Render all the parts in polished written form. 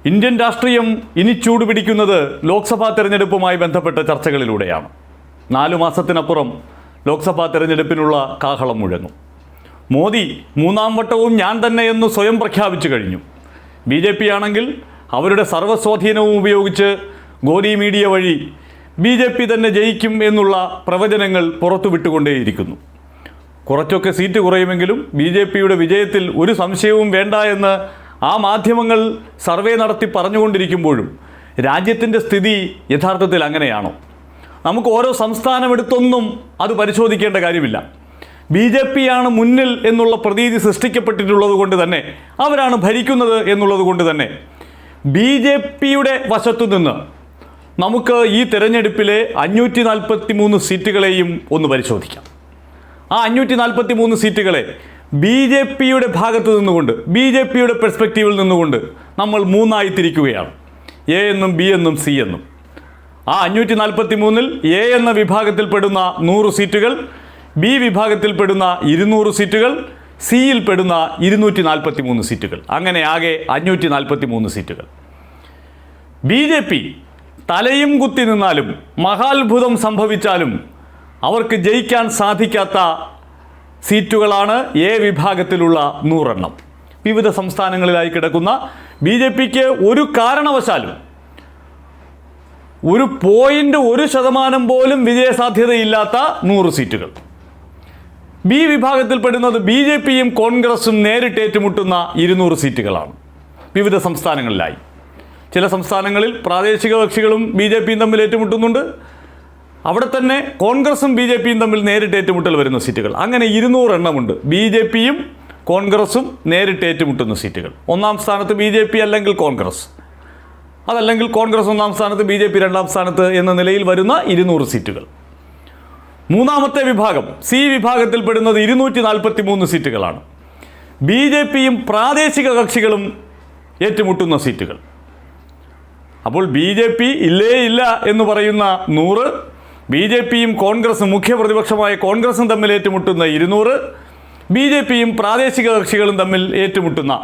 Indian രാഷ്ട്രീയം ഇനി ചൂടുപിടിക്കുന്നത് ലോക്സഭാ തെരഞ്ഞെടുപ്പുമായി ബന്ധപ്പെട്ട ചർച്ചകളിലൂടെയാണ്. 4 മാസത്തിനപ്പുറം ലോക്സഭാ തെരഞ്ഞെടുപ്പിനുള്ള കാഹളം മുഴങ്ങും. മോദി 3-ാം വട്ടവും ഞാൻ തന്നെ എന്ന് സ്വയം പ്രഖ്യാപിച്ചു കഴിഞ്ഞു. BJP ആണെങ്കിൽ അവരുടെ സർവ്വസ്വാധീനവും ഉപയോഗിച്ച് ഗോദി മീഡിയ വഴി BJP തന്നെ ജയിക്കും എന്നുള്ള പ്രവചനങ്ങൾ പുറത്തുവിട്ടുകൊണ്ടേയിരിക്കുന്നു. കുറച്ചൊക്കെ സീറ്റ് കുറയുമെങ്കിലും BJPയുടെ വിജയത്തിൽ ഒരു സംശയവും വേണ്ട എന്ന് ആ മാധ്യമങ്ങൾ സർവേ നടത്തി പറഞ്ഞുകൊണ്ടിരിക്കുമ്പോഴും രാജ്യത്തിൻ്റെ സ്ഥിതി യഥാർത്ഥത്തിൽ അങ്ങനെയാണോ? നമുക്ക് ഓരോ സംസ്ഥാനമെടുത്തൊന്നും അത് പരിശോധിക്കേണ്ട കാര്യമില്ല. BJP ആണ് മുന്നിൽ എന്നുള്ള പ്രതീതി സൃഷ്ടിക്കപ്പെട്ടിട്ടുള്ളത് കൊണ്ട് തന്നെ, അവരാണ് ഭരിക്കുന്നത് എന്നുള്ളത് കൊണ്ട് തന്നെ BJPയുടെ വശത്തു നിന്ന് നമുക്ക് ഈ തെരഞ്ഞെടുപ്പിലെ 543 സീറ്റുകളെയും ഒന്ന് പരിശോധിക്കാം. ആ 543 സീറ്റുകളെ BJPയുടെ ഭാഗത്ത് നിന്നുകൊണ്ട്, BJPയുടെ പെർസ്പെക്റ്റീവിൽ നിന്നുകൊണ്ട് നമ്മൾ 3ആയി തിരിക്കുകയാണ്. A എന്നും B എന്നും C എന്നും. ആ 543-ൽ A എന്ന വിഭാഗത്തിൽപ്പെടുന്ന 100 സീറ്റുകൾ, B വിഭാഗത്തിൽപ്പെടുന്ന 200 സീറ്റുകൾ, സിയിൽ പെടുന്ന 243 സീറ്റുകൾ. അങ്ങനെ ആകെ 543 സീറ്റുകൾ. BJP തലയും കുത്തി നിന്നാലും മഹാത്ഭുതം സംഭവിച്ചാലും അവർക്ക് ജയിക്കാൻ സാധിക്കാത്ത സീറ്റുകളാണ് A വിഭാഗത്തിലുള്ള 100 എണ്ണം. വിവിധ സംസ്ഥാനങ്ങളിലായി കിടക്കുന്ന BJPക്ക് ഒരു കാരണവശാലും 1% പോലും വിജയസാധ്യതയില്ലാത്ത 100 സീറ്റുകൾ. B വിഭാഗത്തിൽപ്പെടുന്നത് BJPയും കോൺഗ്രസും നേരിട്ട് ഏറ്റുമുട്ടുന്ന 200 സീറ്റുകളാണ് വിവിധ സംസ്ഥാനങ്ങളിലായി. ചില സംസ്ഥാനങ്ങളിൽ പ്രാദേശിക കക്ഷികളും BJPയും തമ്മിൽ ഏറ്റുമുട്ടുന്നുണ്ട്. അവിടെ തന്നെ കോൺഗ്രസും BJPയും തമ്മിൽ നേരിട്ട് ഏറ്റുമുട്ടൽ വരുന്ന സീറ്റുകൾ. അങ്ങനെ 200 എണ്ണമുണ്ട് BJPയും കോൺഗ്രസും നേരിട്ട് ഏറ്റുമുട്ടുന്ന സീറ്റുകൾ. 1-ാം സ്ഥാനത്ത് BJP അല്ലെങ്കിൽ കോൺഗ്രസ്, അതല്ലെങ്കിൽ കോൺഗ്രസ് 1-ാം സ്ഥാനത്ത് BJP 2-ാം സ്ഥാനത്ത് എന്ന നിലയിൽ വരുന്ന 200 സീറ്റുകൾ. 3-ാമത്തെ വിഭാഗം C വിഭാഗത്തിൽപ്പെടുന്നത് 243 സീറ്റുകളാണ്. BJPയും പ്രാദേശിക കക്ഷികളും ഏറ്റുമുട്ടുന്ന സീറ്റുകൾ. അപ്പോൾ BJP ഇല്ലേ ഇല്ല എന്ന് പറയുന്ന 100, BJPയും കോൺഗ്രസും, മുഖ്യ പ്രതിപക്ഷമായ കോൺഗ്രസും തമ്മിൽ ഏറ്റുമുട്ടുന്ന 200, BJPയും പ്രാദേശിക കക്ഷികളും തമ്മിൽ ഏറ്റുമുട്ടുന്ന,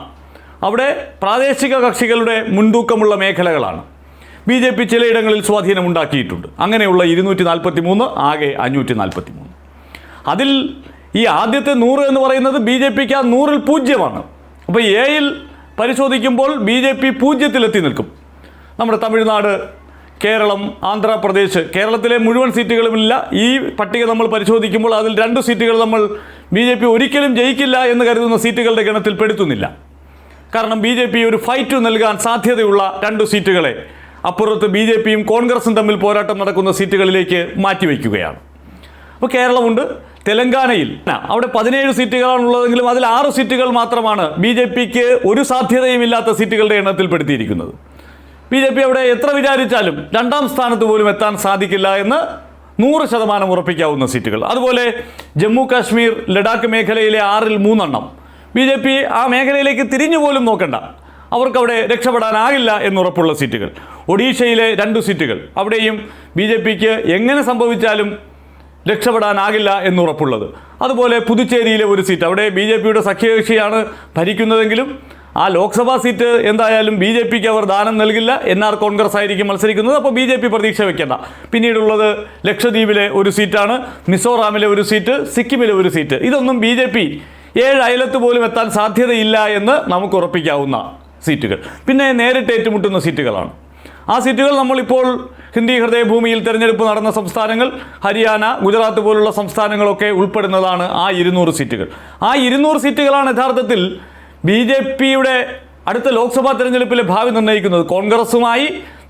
അവിടെ പ്രാദേശിക കക്ഷികളുടെ മുൻതൂക്കമുള്ള മേഖലകളാണ്. BJP ചിലയിടങ്ങളിൽ സ്വാധീനമുണ്ടാക്കിയിട്ടുണ്ട്. അങ്ങനെയുള്ള 243, ആകെ 543. അതിൽ ഈ ആദ്യത്തെ 100 എന്ന് പറയുന്നത് BJPക്ക് ആ 100-ൽ 0-ആണ്. അപ്പോൾ Aയിൽ പരിശോധിക്കുമ്പോൾ BJP 0-ലെത്തി നിൽക്കും. നമ്മുടെ തമിഴ്നാട്, കേരളം, ആന്ധ്രാപ്രദേശ്, കേരളത്തിലെ മുഴുവൻ സീറ്റുകളുമില്ല. ഈ പട്ടിക നമ്മൾ പരിശോധിക്കുമ്പോൾ അതിൽ 2 സീറ്റുകൾ നമ്മൾ BJP ഒരിക്കലും ജയിക്കില്ല എന്ന് കരുതുന്ന സീറ്റുകളുടെ ഗണത്തിൽ പെടുത്തുന്നില്ല. കാരണം BJP ഒരു ഫൈറ്റ് നൽകാൻ സാധ്യതയുള്ള 2 സീറ്റുകളെ അപ്പുറത്ത് BJPയും കോൺഗ്രസും തമ്മിൽ പോരാട്ടം നടക്കുന്ന സീറ്റുകളിലേക്ക് മാറ്റിവെക്കുകയാണ്. അപ്പോൾ കേരളമുണ്ട്. തെലങ്കാനയിൽ അവിടെ 17 സീറ്റുകളാണുള്ളതെങ്കിലും അതിൽ 6 സീറ്റുകൾ മാത്രമാണ് BJPക്ക് ഒരു സാധ്യതയുമില്ലാത്ത സീറ്റുകളുടെ എണ്ണത്തിൽ പെടുത്തിയിരിക്കുന്നത്. BJP അവിടെ എത്ര വിചാരിച്ചാലും 2-ാം സ്ഥാനത്ത് പോലും എത്താൻ സാധിക്കില്ല എന്ന് 100% ഉറപ്പിക്കാവുന്ന സീറ്റുകൾ. അതുപോലെ ജമ്മു കാശ്മീർ, ലഡാക്ക് മേഖലയിലെ 6-ൽ 3 എണ്ണം BJP ആ മേഖലയിലേക്ക് തിരിഞ്ഞു പോലും നോക്കണ്ട, അവർക്കവിടെ രക്ഷപ്പെടാനാകില്ല എന്നുറപ്പുള്ള സീറ്റുകൾ. ഒഡീഷയിലെ 2 സീറ്റുകൾ, അവിടെയും BJPക്ക് എങ്ങനെ സംഭവിച്ചാലും രക്ഷപ്പെടാനാകില്ല എന്നുറപ്പുള്ളത്. അതുപോലെ പുതുച്ചേരിയിലെ 1 സീറ്റ്, അവിടെ BJPയുടെ സഖ്യകക്ഷിയാണ് ഭരിക്കുന്നതെങ്കിലും ആ ലോക്സഭാ സീറ്റ് എന്തായാലും BJPക്ക് അവർ ദാനം നൽകില്ല. NR കോൺഗ്രസ് ആയിരിക്കും മത്സരിക്കുന്നത്. അപ്പോൾ BJP പ്രതീക്ഷ വെക്കേണ്ട. പിന്നീടുള്ളത് ലക്ഷദ്വീപിലെ 1 സീറ്റാണ്, മിസോറാമിലെ 1 സീറ്റ്, സിക്കിമിലെ 1 സീറ്റ്. ഇതൊന്നും BJP 7 അയലത്ത് പോലും എത്താൻ സാധ്യതയില്ല എന്ന് നമുക്ക് ഉറപ്പിക്കാവുന്ന സീറ്റുകൾ. പിന്നെ നേരിട്ട് ഏറ്റുമുട്ടുന്ന സീറ്റുകളാണ്. ആ സീറ്റുകൾ നമ്മളിപ്പോൾ ഹിന്ദി ഹൃദയഭൂമിയിൽ തെരഞ്ഞെടുപ്പ് നടന്ന സംസ്ഥാനങ്ങൾ, ഹരിയാന, ഗുജറാത്ത് പോലുള്ള സംസ്ഥാനങ്ങളൊക്കെ ഉൾപ്പെടുന്നതാണ് ആ 200 സീറ്റുകൾ. ആ 200 സീറ്റുകളാണ് യഥാർത്ഥത്തിൽ BJPയുടെ അടുത്ത ലോക്സഭാ തെരഞ്ഞെടുപ്പിലെ ഭാവി നിർണ്ണയിക്കുന്നത്. കോൺഗ്രസുമായി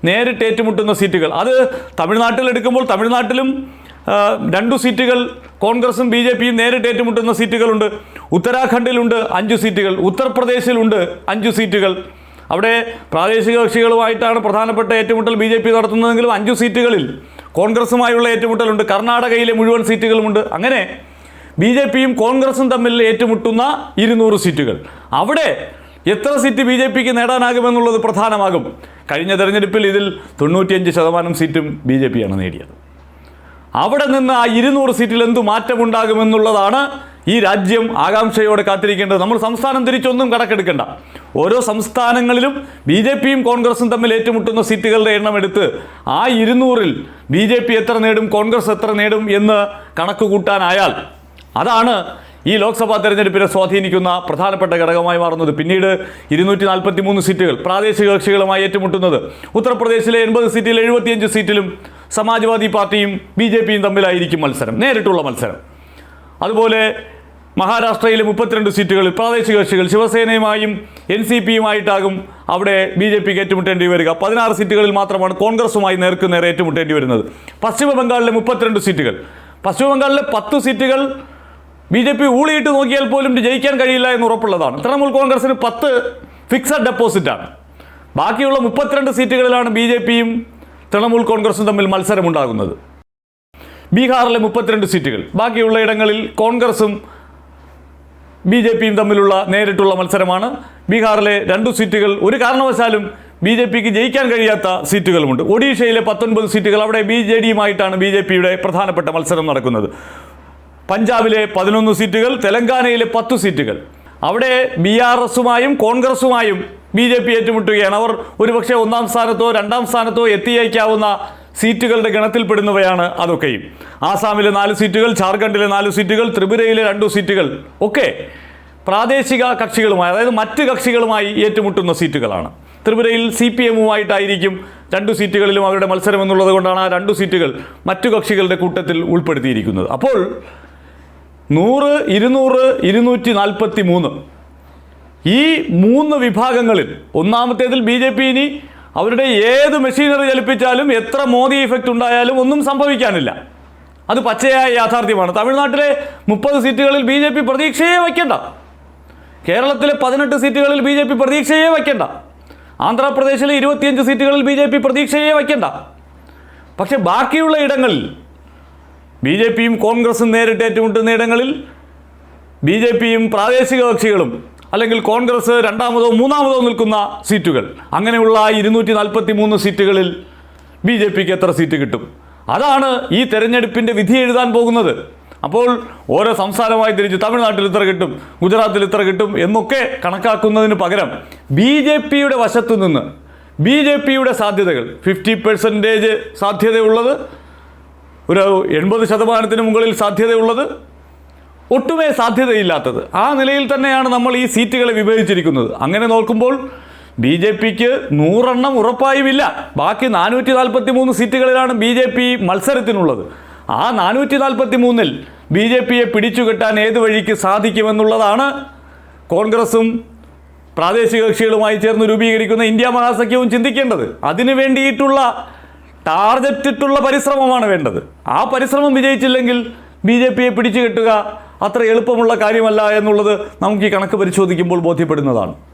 നേരിട്ട് ഏറ്റുമുട്ടുന്ന സീറ്റുകൾ, അത് തമിഴ്നാട്ടിൽ എടുക്കുമ്പോൾ തമിഴ്നാട്ടിലും 2 സീറ്റുകൾ കോൺഗ്രസും BJPയും നേരിട്ട് ഏറ്റുമുട്ടുന്ന സീറ്റുകളുണ്ട്. ഉത്തരാഖണ്ഡിലുണ്ട് 5 സീറ്റുകൾ, ഉത്തർപ്രദേശിലുണ്ട് 5 സീറ്റുകൾ. അവിടെ പ്രാദേശിക കക്ഷികളുമായിട്ടാണ് പ്രധാനപ്പെട്ട ഏറ്റുമുട്ടൽ BJP നടത്തുന്നതെങ്കിലും 5 സീറ്റുകളിൽ കോൺഗ്രസുമായുള്ള ഏറ്റുമുട്ടലുണ്ട്. കർണാടകയിലെ മുഴുവൻ സീറ്റുകളുമുണ്ട്. അങ്ങനെ BJPയും കോൺഗ്രസും തമ്മിൽ ഏറ്റുമുട്ടുന്ന 200 സീറ്റുകൾ. അവിടെ എത്ര സീറ്റ് BJPക്ക് നേടാനാകുമെന്നുള്ളത് പ്രധാനമാകും. കഴിഞ്ഞ തെരഞ്ഞെടുപ്പിൽ ഇതിൽ 95% സീറ്റും BJPയാണ് നേടിയത്. അവിടെ നിന്ന് ആ 200 സീറ്റിൽ എന്തു മാറ്റമുണ്ടാകുമെന്നുള്ളതാണ് ഈ രാജ്യം ആകാംക്ഷയോടെ കാത്തിരിക്കേണ്ടത്. നമ്മൾ സംസ്ഥാനം തിരിച്ചൊന്നും കണക്കെടുക്കേണ്ട. ഓരോ സംസ്ഥാനങ്ങളിലും ബി ജെ പിയും കോൺഗ്രസും തമ്മിൽ ഏറ്റുമുട്ടുന്ന സീറ്റുകളുടെ എണ്ണം എടുത്ത് ആ 200-ൽ ബി ജെ പി എത്ര നേടും, കോൺഗ്രസ് എത്ര നേടും എന്ന് കണക്ക് കൂട്ടാനായാൽ അതാണ് ഈ ലോക്സഭാ തെരഞ്ഞെടുപ്പിനെ സ്വാധീനിക്കുന്ന പ്രധാനപ്പെട്ട ഘടകമായി മാറുന്നത്. പിന്നീട് 243 സീറ്റുകൾ പ്രാദേശിക കക്ഷികളുമായി ഏറ്റുമുട്ടുന്നത്. ഉത്തർപ്രദേശിലെ 80 സീറ്റിൽ 75 സീറ്റിലും സമാജ്വാദി പാർട്ടിയും ബി ജെ പിയും തമ്മിലായിരിക്കും മത്സരം, നേരിട്ടുള്ള മത്സരം. അതുപോലെ മഹാരാഷ്ട്രയിലെ 32 സീറ്റുകളിൽ പ്രാദേശിക കക്ഷികൾ ശിവസേനയുമായും NCPയുമായിട്ടാകും അവിടെ ബി ജെ പിക്ക് ഏറ്റുമുട്ടേണ്ടി വരിക. 16 സീറ്റുകളിൽ മാത്രമാണ് കോൺഗ്രസുമായി നേർക്കുനേരെ ഏറ്റുമുട്ടേണ്ടി വരുന്നത്. പശ്ചിമ ബംഗാളിലെ 32 സീറ്റുകൾ, പശ്ചിമ ബംഗാളിലെ 10 സീറ്റുകൾ ബി ജെ പി ഊളിയിട്ട് നോക്കിയാൽ പോലും ജയിക്കാൻ കഴിയില്ല എന്ന് ഉറപ്പുള്ളതാണ്. തൃണമൂൽ കോൺഗ്രസിന് 10 ഫിക്സഡ് ഡെപ്പോസിറ്റാണ്. ബാക്കിയുള്ള 32 സീറ്റുകളിലാണ് ബി ജെ പിയും തൃണമൂൽ കോൺഗ്രസും തമ്മിൽ മത്സരമുണ്ടാകുന്നത്. ബീഹാറിലെ 32 സീറ്റുകൾ, ബാക്കിയുള്ള ഇടങ്ങളിൽ കോൺഗ്രസും ബി ജെ പിയും തമ്മിലുള്ള നേരിട്ടുള്ള മത്സരമാണ്. ബീഹാറിലെ 2 സീറ്റുകൾ ഒരു കാരണവശാലും ബി ജെ പിക്ക് ജയിക്കാൻ കഴിയാത്ത സീറ്റുകളുമുണ്ട്. ഒഡീഷയിലെ 19 സീറ്റുകൾ, അവിടെ BJDയുമായിട്ടാണ് ബി ജെ പിയുടെ പ്രധാനപ്പെട്ട മത്സരം നടക്കുന്നത്. പഞ്ചാബിലെ 11 സീറ്റുകൾ, തെലങ്കാനയിലെ 10 സീറ്റുകൾ, അവിടെ BRSുമായും കോൺഗ്രസുമായും ബി ജെ പി ഏറ്റുമുട്ടുകയാണ്. അവർ ഒരുപക്ഷെ 1-ാം സ്ഥാനത്തോ 2-ാം സ്ഥാനത്തോ എത്തിയേക്കാവുന്ന സീറ്റുകളുടെ ഗണത്തിൽപ്പെടുന്നവയാണ് അതൊക്കെയും. ആസാമിലെ 4 സീറ്റുകൾ, ഝാർഖണ്ഡിലെ 4 സീറ്റുകൾ, ത്രിപുരയിലെ 2 സീറ്റുകൾ ഒക്കെ പ്രാദേശിക കക്ഷികളുമായി, അതായത് മറ്റ് കക്ഷികളുമായി ഏറ്റുമുട്ടുന്ന സീറ്റുകളാണ്. ത്രിപുരയിൽ CPMുമായിട്ടായിരിക്കും 2 സീറ്റുകളിലും അവരുടെ മത്സരം എന്നുള്ളത് കൊണ്ടാണ് ആ 2 സീറ്റുകൾ മറ്റു കക്ഷികളുടെ കൂട്ടത്തിൽ ഉൾപ്പെടുത്തിയിരിക്കുന്നത്. അപ്പോൾ 100, 200, 243 ഈ 3 വിഭാഗങ്ങളിൽ ഒന്നാമത്തേതിൽ ബി ജെ പി ഇനി അവരുടെ ഏത് മെഷീനറി ചലിപ്പിച്ചാലും എത്ര മോദി ഇഫക്റ്റ് ഉണ്ടായാലും ഒന്നും സംഭവിക്കാനില്ല. അത് പച്ചയായ യാഥാർത്ഥ്യമാണ്. തമിഴ്നാട്ടിലെ 30 സീറ്റുകളിൽ ബി ജെ പി പ്രതീക്ഷയെ വയ്ക്കേണ്ട. കേരളത്തിലെ 18 സീറ്റുകളിൽ ബി ജെ പി പ്രതീക്ഷയെ വയ്ക്കേണ്ട. ആന്ധ്രാപ്രദേശിലെ 25 സീറ്റുകളിൽ ബി ജെ പി പ്രതീക്ഷയെ വയ്ക്കേണ്ട. പക്ഷെ ബാക്കിയുള്ള ഇടങ്ങളിൽ ബി ജെ പിയും കോൺഗ്രസും നേരിട്ട് ഏറ്റുമുട്ടുന്ന ഇടങ്ങളിൽ ബി ജെ പിയും പ്രാദേശിക കക്ഷികളും അല്ലെങ്കിൽ കോൺഗ്രസ് 2-മതോ 3-മതോ നിൽക്കുന്ന സീറ്റുകൾ, അങ്ങനെയുള്ള 243 സീറ്റുകളിൽ ബി ജെ പിക്ക് എത്ര സീറ്റ് കിട്ടും? അതാണ് ഈ തെരഞ്ഞെടുപ്പിൻ്റെ വിധി എഴുതാൻ പോകുന്നത്. അപ്പോൾ ഓരോ സംസ്ഥാനമായി തിരിച്ച് തമിഴ്നാട്ടിൽ ഇത്ര കിട്ടും, ഗുജറാത്തിൽ ഇത്ര കിട്ടും എന്നൊക്കെ കണക്കാക്കുന്നതിന് പകരം ബി ജെ പിയുടെ വശത്തു നിന്ന് ബി ജെ പിയുടെ സാധ്യതകൾ 50% സാധ്യതയുള്ളത്, ഒരു 80% മുകളിൽ സാധ്യതയുള്ളത്, ഒട്ടുമേ സാധ്യതയില്ലാത്തത്, ആ നിലയിൽ തന്നെയാണ് നമ്മൾ ഈ സീറ്റുകളെ വിഭജിച്ചിരിക്കുന്നത്. അങ്ങനെ നോക്കുമ്പോൾ ബി ജെ പിക്ക് 100 എണ്ണം ഉറപ്പായുമില്ല. ബാക്കി 443 സീറ്റുകളിലാണ് ബി ജെ പി മത്സരത്തിനുള്ളത്. ആ 443-ൽ ബി ജെ പിയെ പിടിച്ചുകെട്ടാൻ ഏത് വഴിക്ക് സാധിക്കുമെന്നുള്ളതാണ് കോൺഗ്രസും പ്രാദേശിക കക്ഷികളുമായി ചേർന്ന് രൂപീകരിക്കുന്ന ഇന്ത്യ മഹാസഖ്യവും ചിന്തിക്കേണ്ടത്. അതിനു വേണ്ടിയിട്ടുള്ള ടാർഗറ്റിട്ടുള്ള പരിശ്രമമാണ് വേണ്ടത്. ആ പരിശ്രമം വിജയിച്ചില്ലെങ്കിൽ ബി ജെ പിയെ പിടിച്ചു കെട്ടുക അത്ര എളുപ്പമുള്ള കാര്യമല്ല എന്നുള്ളത് നമുക്ക് ഈ കണക്ക് പരിശോധിക്കുമ്പോൾ ബോധ്യപ്പെടുന്നതാണ്.